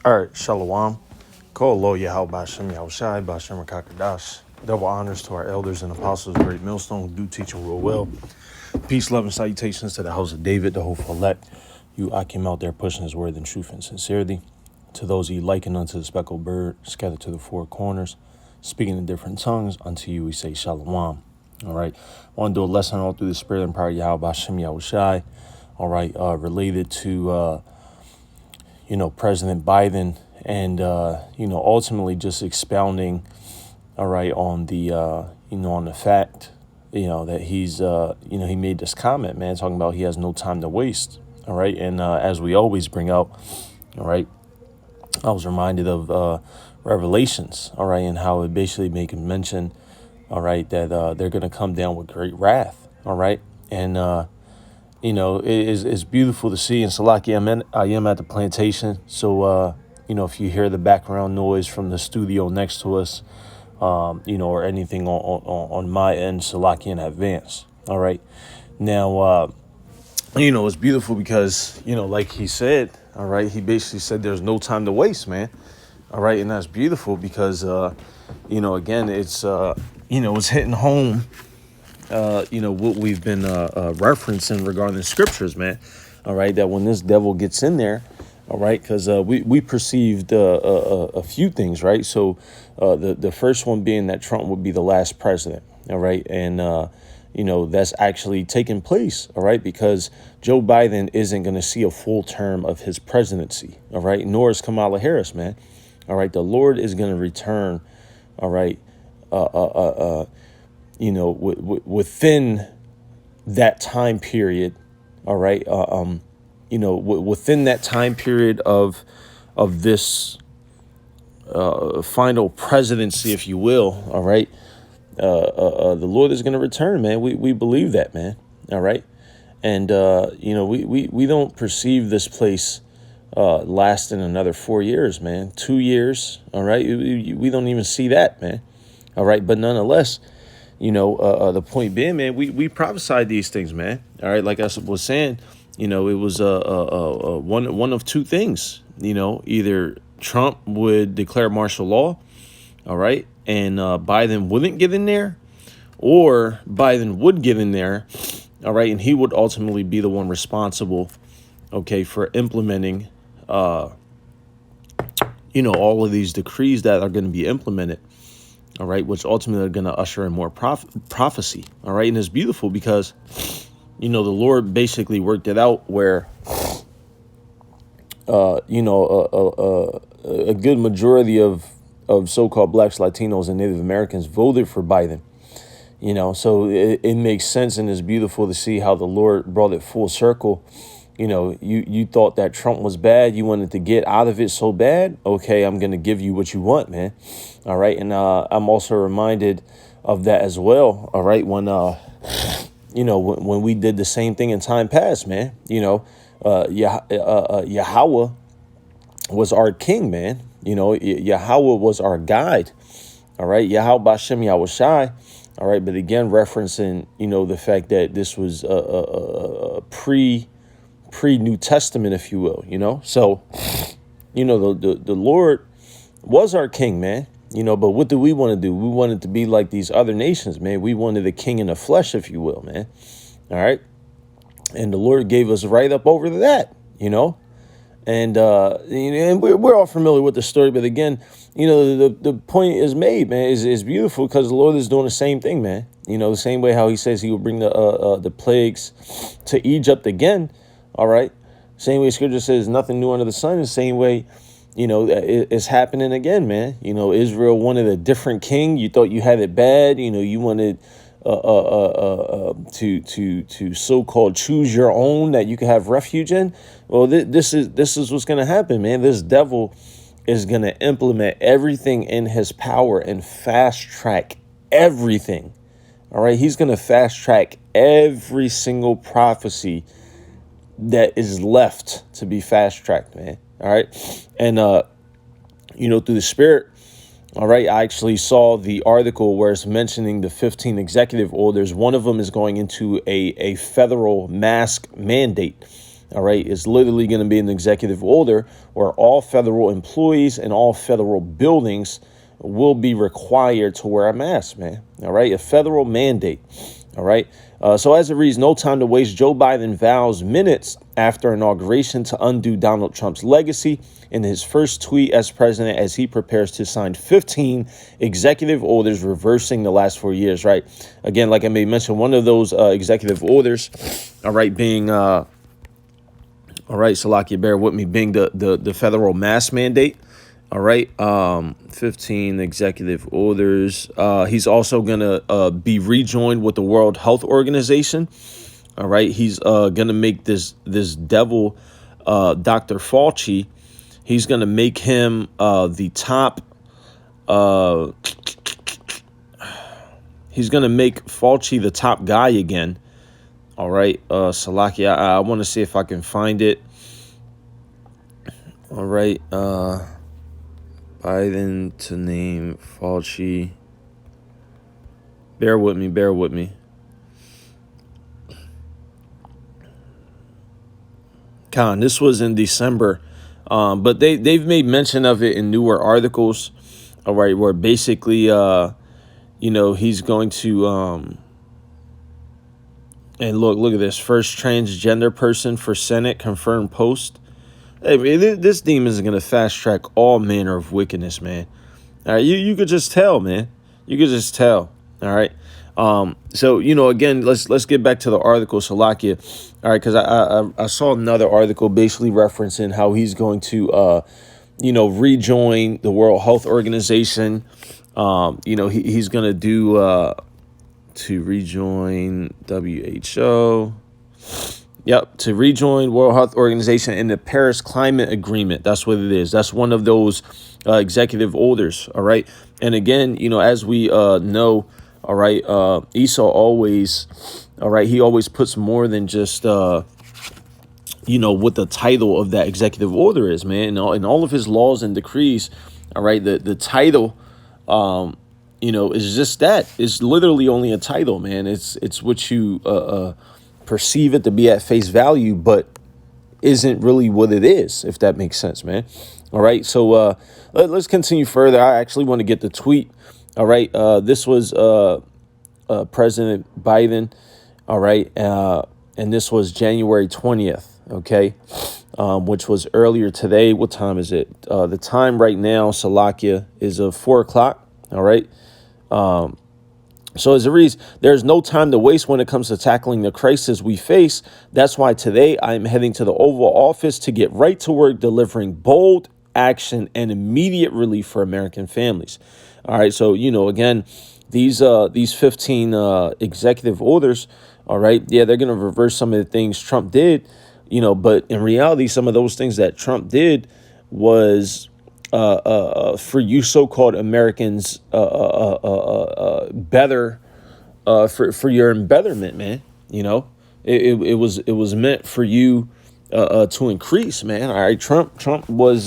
All right, Shalom. Call Lo Yahweh Bashem Yahushai Bashem Rakakadash. Double honors to our elders and apostles of Great Millstone who do teach and rule well. Peace, love, and salutations to the house of David, the hopeful elect. You Akim out there pushing his word in truth and sincerity. To those he likened unto the speckled bird, scattered to the four corners, speaking in different tongues, unto you we say Shalom. All right. I want to do a lesson all through the spirit and power of Yahweh Bashem Yahushai. All right. Related to President Biden and, ultimately just expounding, all right, on the, on the fact, that he's, he made this comment, man, talking about he has no time to waste. All right. And as we always bring out, all right, I was reminded of Revelations, all right, and how it basically make a mention, all right, that they're going to come down with great wrath. All right. And, it's beautiful to see. And Salaki, I am at the plantation. So, if you hear the background noise from the studio next to us, or anything on my end, Salaki in advance. All right. Now, it's beautiful because, like he said, all right, he basically said there's no time to waste, man. All right. And that's beautiful because, again, it's hitting home. What we've been referencing regarding the scriptures, man. All right, that when this devil gets in there, all right, because we perceived a few things, right? So the first one being that Trump would be the last president, all right, and that's actually taking place, all right, because Joe Biden isn't going to see a full term of his presidency, all right, nor is Kamala Harris, man. All right, the Lord is going to return, all right, within that time period, all right, within that time period of this final presidency, if you will, all right, the Lord is going to return, man. We believe that, man. All right, and we don't perceive this place lasting another 4 years, man. 2 years, all right. We don't even see that, man. All right, but nonetheless. The point being, man, we prophesied these things, man. All right. Like I was saying, it was one of two things, either Trump would declare martial law. All right. And Biden wouldn't get in there, or Biden would get in there. All right. And he would ultimately be the one responsible, OK, for implementing, all of these decrees that are going to be implemented. All right, which ultimately are going to usher in more prophecy. All right, and it's beautiful because, the Lord basically worked it out where, a good majority of so-called blacks, Latinos, and Native Americans voted for Biden. So it makes sense, and it's beautiful to see how the Lord brought it full circle. You thought that Trump was bad. You wanted to get out of it so bad. Okay, I'm going to give you what you want, man. All right. And I'm also reminded of that as well. All right. When, when we did the same thing in time past, man, Yahweh was our king, man. Yahweh was our guide. All right. Yahweh Bashem Yahushai. All right. But again, referencing, the fact that this was a pre-New Testament, if you will, so, the Lord was our king, man, but what do? We wanted to be like these other nations, man. We wanted a king in the flesh, if you will, man. All right. And the Lord gave us right up over to that, and we're all familiar with the story. But again, the point is made, man, is beautiful because the Lord is doing the same thing, man. The same way how he says he will bring the plagues to Egypt again. All right. Same way scripture says nothing new under the sun. The same way, it's happening again, man. Israel wanted a different king. You thought you had it bad. You wanted to so-called choose your own that you could have refuge in. Well, this is what's going to happen, man. This devil is going to implement everything in his power and fast track everything. All right. He's going to fast track every single prophecy that is left to be fast tracked, man. All right. And, through the spirit. All right. I actually saw the article where it's mentioning the 15 executive orders. One of them is going into a federal mask mandate. All right, it's literally going to be an executive order where all federal employees and all federal buildings will be required to wear a mask, man. All right, a federal mandate. All right. So as it reads, no time to waste. Joe Biden vows minutes after inauguration to undo Donald Trump's legacy in his first tweet as president as he prepares to sign 15 executive orders reversing the last 4 years. Right. Again, like I may mention, one of those executive orders, all right, being all right, Salakia, bear with me, being the federal mask mandate. All right. 15 executive orders. He's also going to be rejoined with the World Health Organization. All right. He's going to make this devil, Dr. Fauci. He's going to make him the top. He's going to make Fauci the top guy again. All right. Salaki, I want to see if I can find it. All right. Biden to name Fauci. Bear with me. Con, this was in December, but they've made mention of it in newer articles. All right, where basically, he's going to and look at this, first transgender person for Senate confirmed post. Hey, this demon is going to fast track all manner of wickedness, man. All right, you could just tell, man. You could just tell. All right. So, again, let's get back to the article, Salakia. All right, because I saw another article basically referencing how he's going to, rejoin the World Health Organization. He's going to do to rejoin WHO. Yep, to rejoin World Health Organization and the Paris Climate Agreement. That's what it is. That's one of those executive orders. All right. And again, as we know, all right, Esau always, all right, he always puts more than just, what the title of that executive order is, man. And all of his laws and decrees, all right, the title, is just that. It's literally only a title, man. It's what you perceive it to be at face value, but isn't really what it is, if that makes sense, man. All right, so let's continue further. I actually want to get the tweet. All right, this was President Biden. All right, and this was January 20th. Okay, which was earlier today. What time is it? The time right now, Salakia, is 4 o'clock. All right. So as it reads, there's no time to waste when it comes to tackling the crisis we face. That's why today I'm heading to the Oval Office to get right to work delivering bold action and immediate relief for American families. All right. So, again, these 15 executive orders. All right. Yeah, they're going to reverse some of the things Trump did, but in reality, some of those things that Trump did was for you so-called Americans, better for your embetterment, man. It was meant for you to increase, man. All right, Trump was,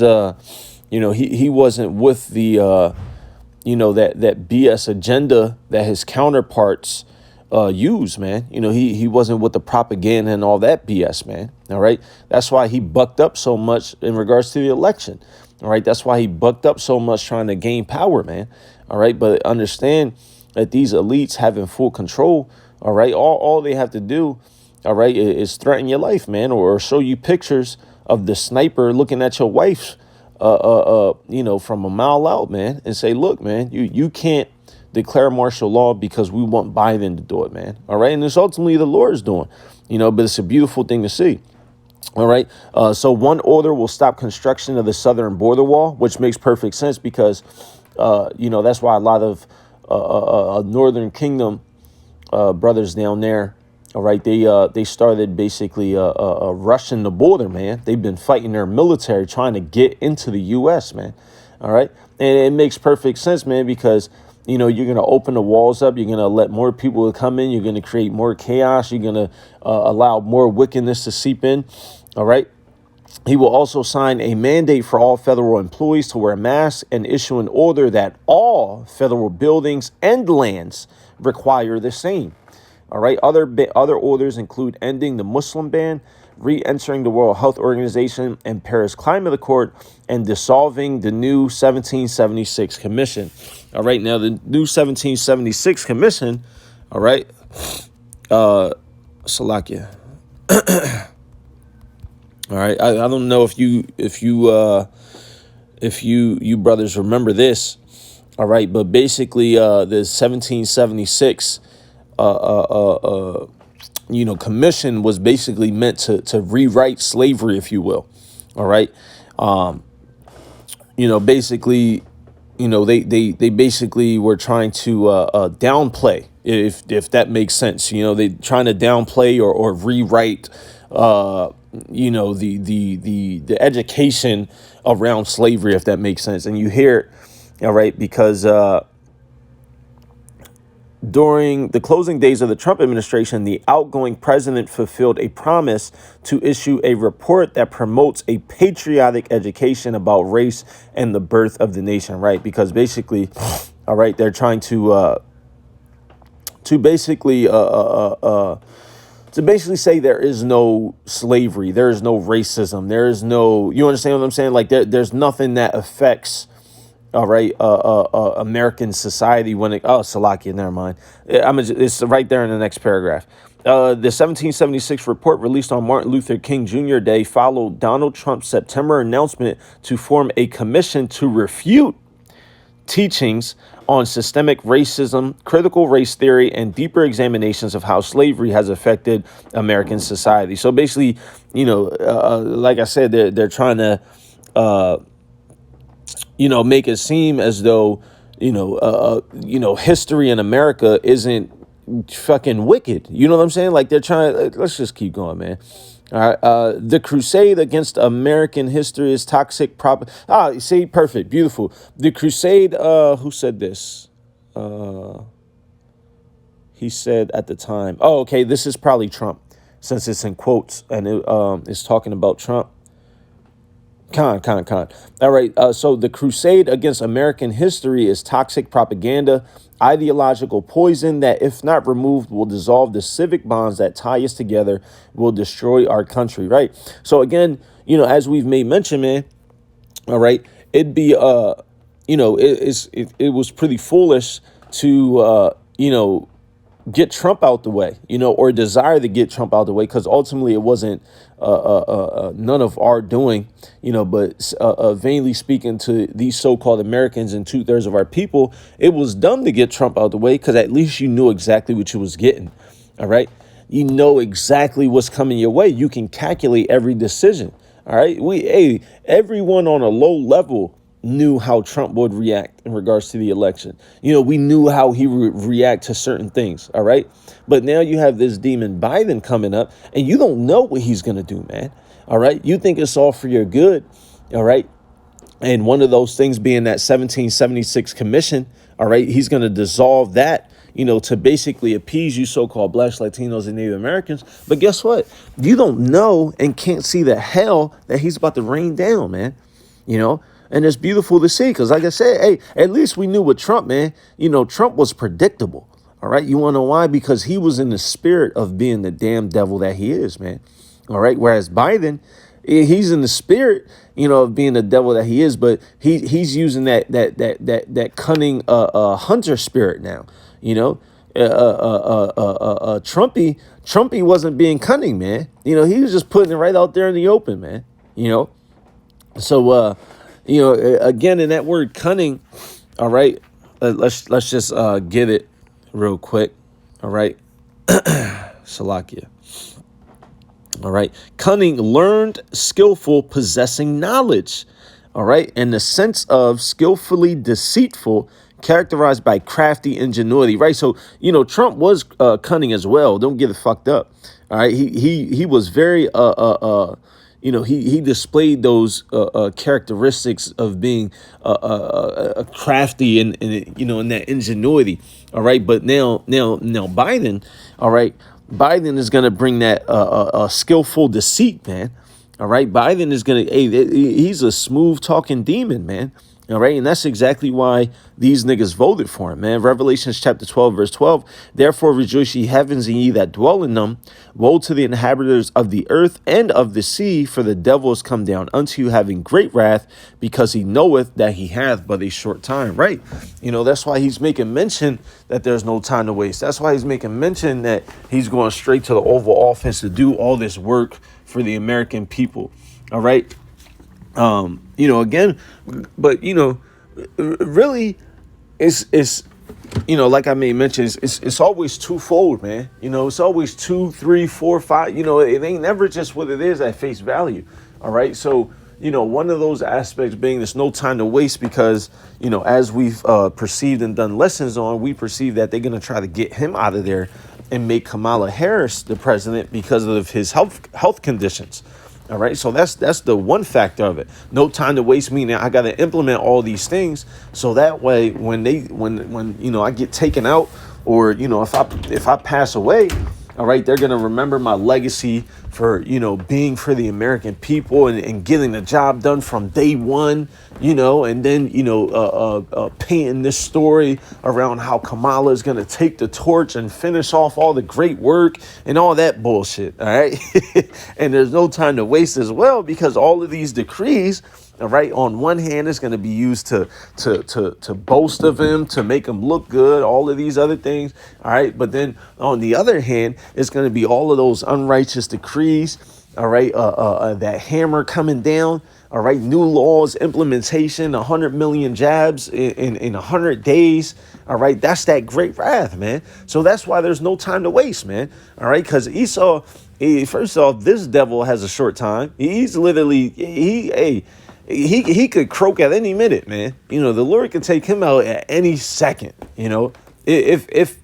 he wasn't with the, that BS agenda that his counterparts use, man. He wasn't with the propaganda and all that BS, man. All right, that's why he bucked up so much in regards to the election. All right. That's why he bucked up so much trying to gain power, man. All right. But understand that these elites having full control. All right. All they have to do. All right. Is threaten your life, man, or show you pictures of the sniper looking at your wife, from a mile out, man, and say, look, man, you can't declare martial law because we want Biden to do it, man. All right. And it's ultimately the Lord's doing, but it's a beautiful thing to see. All right. So one order will stop construction of the southern border wall, which makes perfect sense because, that's why a lot of Northern Kingdom brothers down there. All right. They started basically rushing the border, man. They've been fighting their military trying to get into the U.S., man. All right. And it makes perfect sense, man, because, you're going to open the walls up. You're going to let more people come in. You're going to create more chaos. You're going to allow more wickedness to seep in. All right. He will also sign a mandate for all federal employees to wear masks and issue an order that all federal buildings and lands require the same. All right. Other orders include ending the Muslim ban, re-entering the World Health Organization and Paris Climate Accord, and dissolving the new 1776 Commission. All right, now the new 1776 Commission, all right, Salakia. All right, I don't know if you brothers remember this. All right, but basically the 1776 commission was basically meant to rewrite slavery, if you will. All right. Basically, they basically were trying to downplay, if that makes sense. They trying to downplay or rewrite the education around slavery, if that makes sense. And you hear it, all right, because during the closing days of the Trump administration, the outgoing president fulfilled a promise to issue a report that promotes a patriotic education about race and the birth of the nation, right? Because basically, all right, they're trying to basically say there is no slavery, there is no racism, there is no, you understand what I'm saying? Like there's nothing that affects, all right, American society when it, Salakia, never mind. It's right there in the next paragraph. The 1776 report released on Martin Luther King Jr. Day followed Donald Trump's September announcement to form a commission to refute teachings on systemic racism, critical race theory, and deeper examinations of how slavery has affected American society. So basically, like I said, they're trying to, make it seem as though, history in America isn't fucking wicked. You know what I'm saying? Like they're trying, let's just keep going, man. All right. The crusade against American history is toxic. See, perfect. Beautiful. The crusade, who said this? He said at the time, okay, this is probably Trump, since it's in quotes and it's talking about Trump. Con. All right. So the crusade against American history is toxic propaganda, ideological poison that, if not removed, will dissolve the civic bonds that tie us together, will destroy our country. Right. So again, as we've made mention, man. All right. It'd be it was pretty foolish to get Trump out the way, or desire to get Trump out the way, because ultimately it wasn't none of our doing, but vainly speaking to these so-called Americans and 2/3 of our people, it was dumb to get Trump out the way, because at least you knew exactly what you was getting. All right. You know exactly what's coming your way. You can calculate every decision. All right. Everyone on a low level knew how Trump would react in regards to the election. We knew how he would react to certain things. All right. But now you have this demon Biden coming up, and you don't know what he's going to do, man. All right. You think it's all for your good. All right. And one of those things being that 1776 commission. All right. He's going to dissolve that, to basically appease you so-called Blacks, Latinos, and Native Americans. But guess what? You don't know and can't see the hell that he's about to rain down, man. And it's beautiful to see, because like I said, hey, at least we knew with Trump, man. Trump was predictable. All right. You want to know why? Because he was in the spirit of being the damn devil that he is, man. All right. Whereas Biden, he's in the spirit, of being the devil that he is, but he's using that cunning hunter spirit now. Trumpy wasn't being cunning, man. He was just putting it right out there in the open, man. So again, in that word cunning, all right, let's just get it real quick. All right. Salakia. All right. Cunning, learned, skillful, possessing knowledge. All right. And the sense of skillfully deceitful, characterized by crafty ingenuity. Right. So, Trump was cunning as well. Don't get it fucked up. All right. He was very he displayed those characteristics of being crafty and in that ingenuity. All right. But now Biden. All right. Biden is going to bring that skillful deceit, man. All right. Biden is going to, he's a smooth talking demon, man. All right. And that's exactly why these niggas voted for him, man. Revelations chapter 12, verse 12. Therefore rejoice ye heavens and ye that dwell in them. Woe to the inhabitants of the earth and of the sea, for the devil is come down unto you having great wrath, because he knoweth that he hath but a short time. Right. That's why he's making mention that there's no time to waste. That's why he's making mention that he's going straight to the Oval Office to do all this work for the American people. All right. Again, but, really it's, like I made mention, it's always twofold, man. It's always 2, 3, 4, 5, it ain't never just what it is at face value. All right. So, one of those aspects being there's no time to waste because, as we've perceived and done lessons on, we perceive that they're going to try to get him out of there and make Kamala Harris the president because of his health conditions. All right. So that's the one factor of it. No time to waste, meaning I got to implement all these things. So that way, when I get taken out or, if I pass away, all right, they're going to remember my legacy for, being for the American people and getting the job done from day one, and then, painting this story around how Kamala is going to take the torch and finish off all the great work and all that bullshit. All right. And there's no time to waste as well, because all of these decrees, all right, on one hand, it's going to be used to boast of him, to make him look good, all of these other things. All right. But then on the other hand, it's going to be all of those unrighteous decrees. All right. That hammer coming down. All right. New laws, implementation, 100 million jabs in 100 days. All right. That's that great wrath, man. So that's why there's no time to waste, man. All right. Because Esau, first off, this devil has a short time. He's literally, he could croak at any minute, man. The Lord could take him out at any second, if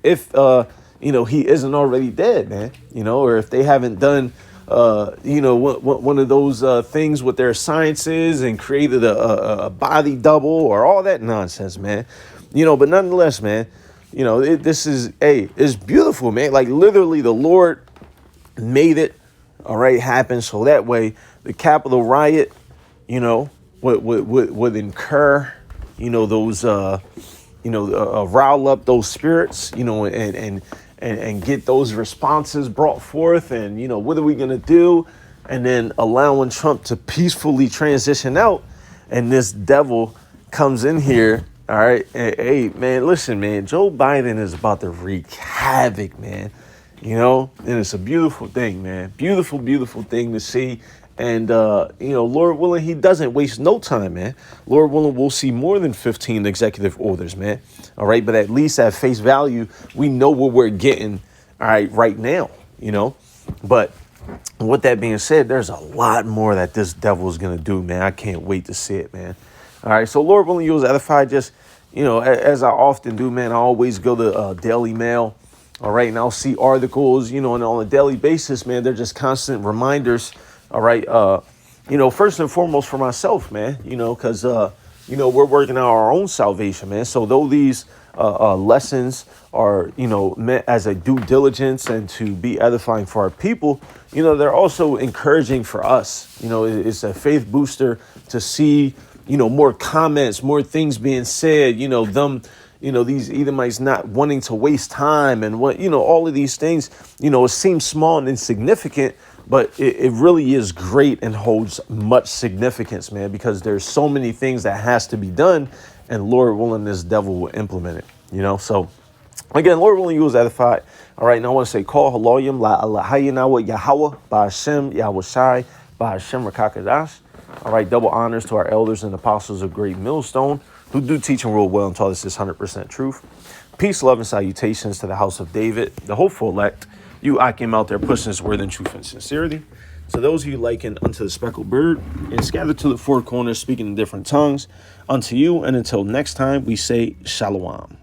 he isn't already dead, man, or if they haven't done, one of those things with their sciences and created a body double or all that nonsense, man. But nonetheless, man, it's beautiful, man. Like literally the Lord made it, all right, happen. So that way the Capitol riot, would incur, those, rile up those spirits, and get those responses brought forth. And, what are we going to do? And then allowing Trump to peacefully transition out. And this devil comes in here. All right. Hey, man, listen, man, Joe Biden is about to wreak havoc, man. And it's a beautiful thing, man. Beautiful, beautiful thing to see. And, Lord willing, he doesn't waste no time, man. Lord willing, we'll see more than 15 executive orders, man. All right. But at least at face value, we know what we're getting. All right now, but with that being said, there's a lot more that this devil is going to do, man. I can't wait to see it, man. All right. So Lord willing, you'll edify. Just, as I often do, man, I always go to Daily Mail. All right. And I'll see articles, and on a daily basis, man, they're just constant reminders. All right. First and foremost for myself, man, because, we're working on our own salvation, man. So though these lessons are, meant as a due diligence and to be edifying for our people, they're also encouraging for us. It's a faith booster to see, more comments, more things being said, these Edomites not wanting to waste time and what, all of these things, it seems small and insignificant. But it really is great and holds much significance, man, because there's so many things that has to be done. And Lord willing, this devil will implement it, So, again, Lord willing, you was edified. All right. Now I want to say, call haloyim la alahayinawa Yahweh by Hashem Yahweh Shai by Hashem Rakakadash. All right. Double honors to our elders and apostles of Great Millstone who do teach and rule well and taught us this 100% truth. Peace, love, and salutations to the house of David, the hopeful elect. You, I came out there pushing this word in truth and sincerity. To those of you likened unto the speckled bird and scattered to the four corners, speaking in different tongues, unto you and until next time, we say shalom.